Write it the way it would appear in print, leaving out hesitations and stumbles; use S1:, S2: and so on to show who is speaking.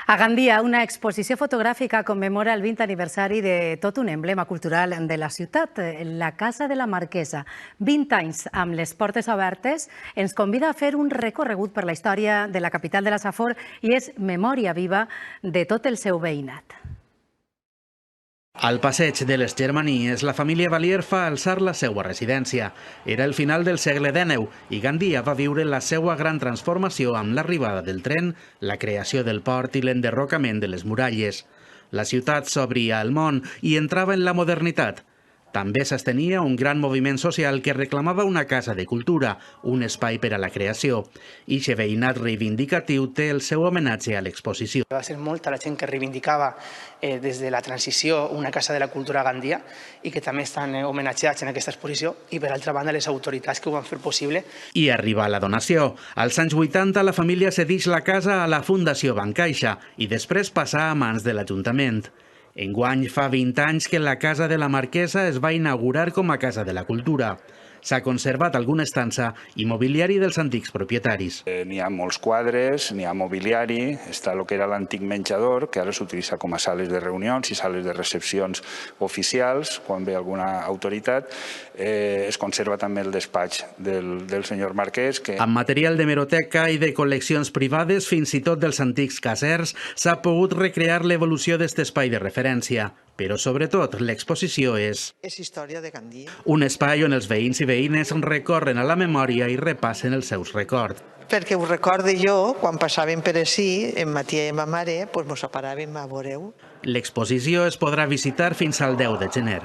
S1: A Gandia, una exposició fotogràfica commemora el 20 aniversari de tot un emblema cultural de la ciutat, la Casa de la Marquesa. 20 anys amb les portes obertes ens convida a fer un recorregut per la història de la capital de la Safor i és memòria viva de tot el seu veïnat.
S2: Al passeig de les Germanies, la família Valier fa alçar la seva residència. Era el final del segle XIX i Gandia va viure la seva gran transformació amb l'arribada del tren, la creació del port i l'enderrocament de les muralles. La ciutat s'obria al món i entrava en la modernitat. També s'estenia un gran moviment social que reclamava una casa de cultura, un espai per a la creació. Ixe veïnat reivindicatiu té el seu homenatge a l'exposició.
S3: Va ser molta la gent que reivindicava des de la transició una casa de la cultura a Gandia i que també estan homenatjats en aquesta exposició i, per altra banda, les autoritats que ho van fer possible.
S2: I arriba la donació. Als anys 80 la família cedeix la casa a la Fundació Bancaixa i després passa a mans de l'Ajuntament. Enguany fa 20 anys que la Casa de la Marquesa es va inaugurar com a Casa de la Cultura. S'ha conservat alguna estança i mobiliari dels antics propietaris.
S4: N'hi ha molts quadres, n'hi ha mobiliari, està el que era l'antic menjador, que ara s'utilitza com a sales de reunions i sales de recepcions oficials, quan ve alguna autoritat. Es conserva també el despatx del senyor Marquès.
S2: Amb material d'hemeroteca i de col·leccions privades, fins i tot dels antics casers, s'ha pogut recrear l'evolució d'aquest espai de referència. Però, sobretot, l'exposició és
S5: història de Gandia.
S2: Un espai on els veïns i veïnes recorren a la memòria i repassen els seus records.
S5: Perquè ho recorde jo, quan passàvem per ací, en ma tia i ma mare, ens paràvem a veure-ho.
S2: L'exposició es podrà visitar fins al 10 de gener.